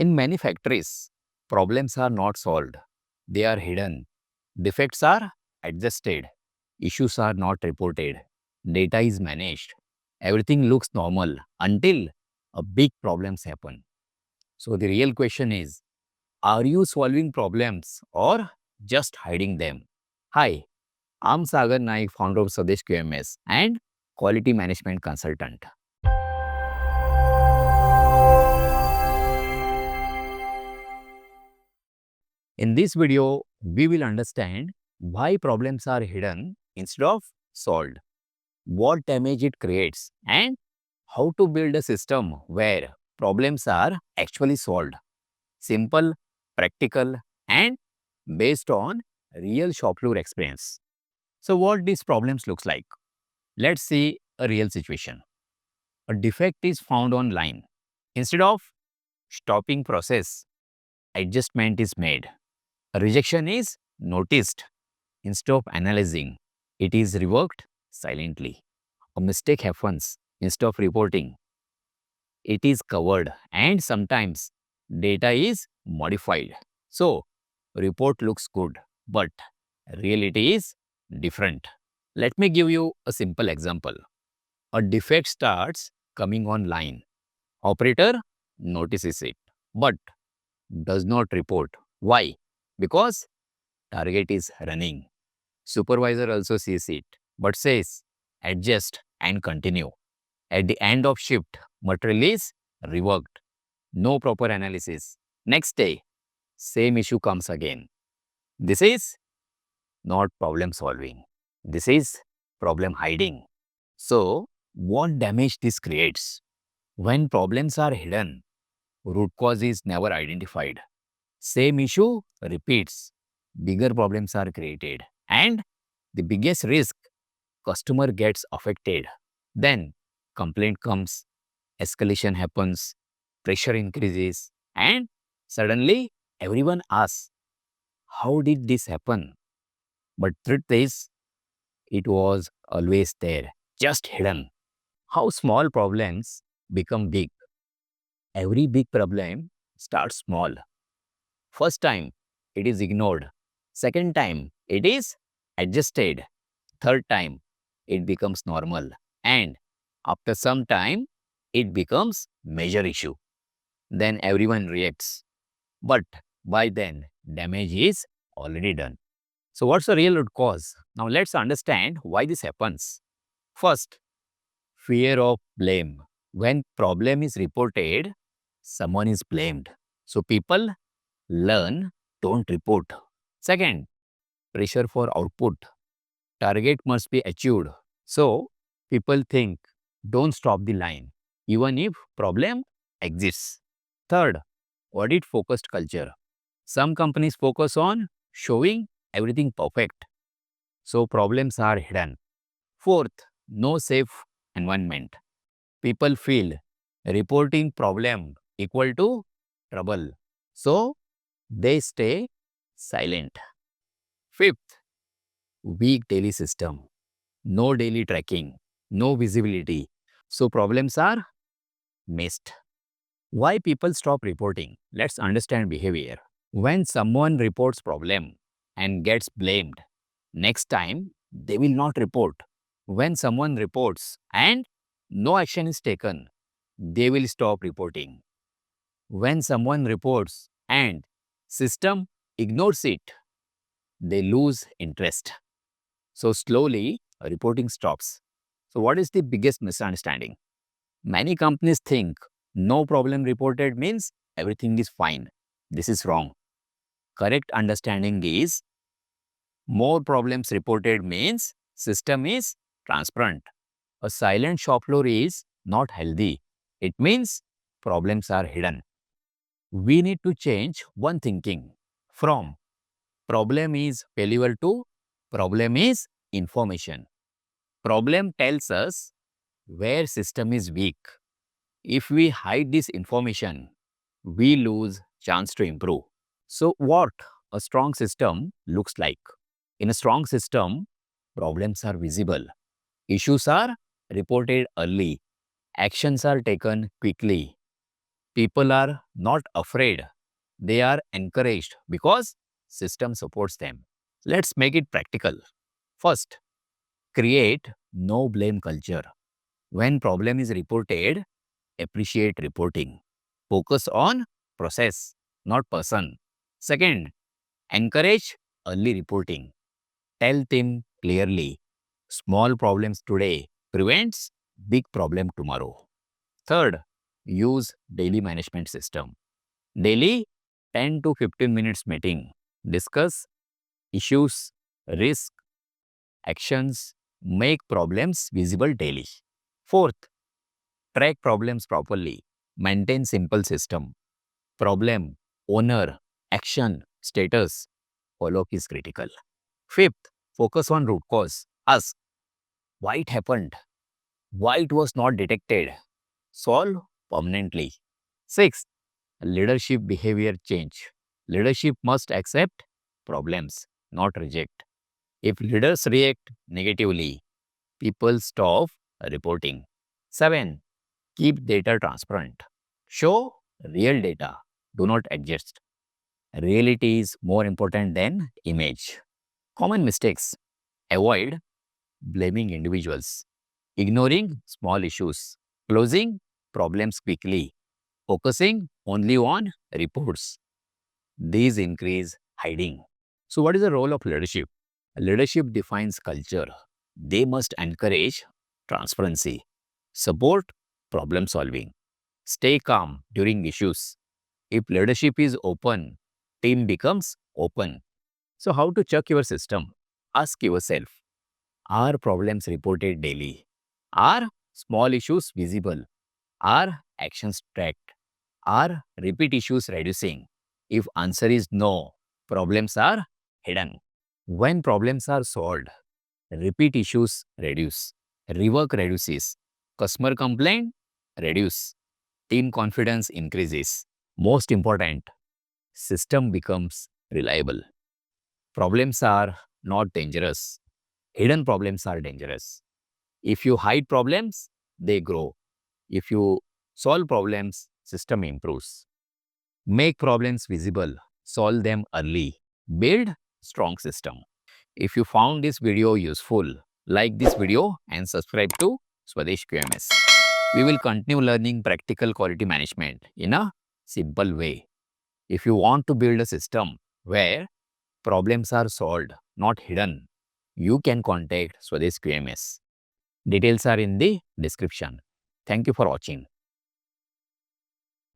In many factories, problems are not solved. They are hidden. Defects are adjusted. Issues are not reported. Data is managed. Everything looks normal until a big problems happen. So the real question is, are you solving problems or just hiding them? Hi, I'm Sagar Naik, founder of Swades QMS and quality management consultant. In this video, we will understand why problems are hidden instead of solved, what damage it creates, and how to build a system where problems are actually solved. Simple, practical, and based on real shop floor experience. So what these problems looks like? Let's see a real situation. A defect is found online. Instead of stopping process, adjustment is made. A rejection is noticed. Instead of analyzing, it is reworked silently. A mistake happens. Instead of reporting, it is covered and sometimes data is modified. So, report looks good, but reality is different. Let me give you a simple example. A defect starts coming online. Operator notices it, but does not report. Why? Because target is running. Supervisor also sees it, but says adjust and continue. At the end of shift, material is reworked. No proper analysis. Next day, same issue comes again. This is not problem solving. This is problem hiding. So, what damage this creates? When problems are hidden, root cause is never identified. Same issue repeats. Bigger problems are created. And the biggest risk, customer gets affected. Then complaint comes, escalation happens, pressure increases, and suddenly everyone asks, how did this happen? But truth is, it was always there, just hidden. How small problems become big. Every big problem starts small. First time, it is ignored. Second time, it is adjusted. Third time, it becomes normal. And after some time, it becomes major issue. Then everyone reacts. But by then, damage is already done. So what's the real root cause? Now let's understand why this happens. First, fear of blame. When problem is reported, someone is blamed. So people learn, don't report. Second, pressure for output. Target must be achieved. So people think, don't stop the line, even if problem exists. Third, audit focused culture. Some companies focus on showing everything perfect. So problems are hidden. Fourth, no safe environment. People feel reporting problem equal to trouble. So they stay silent. Fifth, weak daily system. No daily tracking, no visibility. So problems are missed. Why people stop reporting? Let's understand behavior. When someone reports problem and gets blamed, next time they will not report. When someone reports and no action is taken, they will stop reporting. When someone reports and system ignores it, they lose interest. So slowly reporting stops. So what is the biggest misunderstanding? Many companies think no problem reported means everything is fine. This is wrong. Correct understanding is more problems reported means system is transparent. A silent shop floor is not healthy. It means problems are hidden. We need to change one thinking from problem is failure to problem is information. Problem tells us where system is weak. If we hide this information, we lose chance to improve. So what a strong system looks like? In a strong system, problems are visible. Issues are reported early. Actions are taken quickly. People are not afraid. They are encouraged because system supports them. Let's make it practical. First, create no blame culture. When problem is reported, appreciate reporting. Focus on process, not person. Second, encourage early reporting. Tell them clearly. Small problems today prevents big problem tomorrow. Third, use daily management system. Daily 10 to 15 minutes meeting. Discuss issues, risk, actions, make problems visible daily. Fourth, track problems properly. Maintain simple system. Problem, owner, action, status, follow is critical. Fifth, focus on root cause. Ask why it happened, why it was not detected. Solve permanently. Sixth, leadership behavior change. Leadership must accept problems, not reject. If leaders react negatively, people stop reporting. 7. Keep data transparent. Show real data. Do not adjust. Reality is more important than image. Common mistakes. Avoid blaming individuals. Ignoring small issues. Closing problems quickly. Focusing only on reports. These increase hiding. So, what is the role of leadership? Leadership defines culture. They must encourage transparency, support problem solving, stay calm during issues. If leadership is open, team becomes open. So, how to check your system? Ask yourself, are problems reported daily? Are small issues visible? Are actions tracked? Are repeat issues reducing? If answer is no, problems are hidden. When problems are solved, repeat issues reduce, rework reduces, customer complaint reduce, team confidence increases. Most important, system becomes reliable. Problems are not dangerous. Hidden problems are dangerous. If you hide problems, they grow. If you solve problems, system improves. Make problems visible, solve them early, build strong system. If you found this video useful, like this video and subscribe to Swades QMS. We will continue learning practical quality management in a simple way. If you want to build a system where problems are solved, not hidden, you can contact Swades QMS. Details are in the description. Thank you for watching.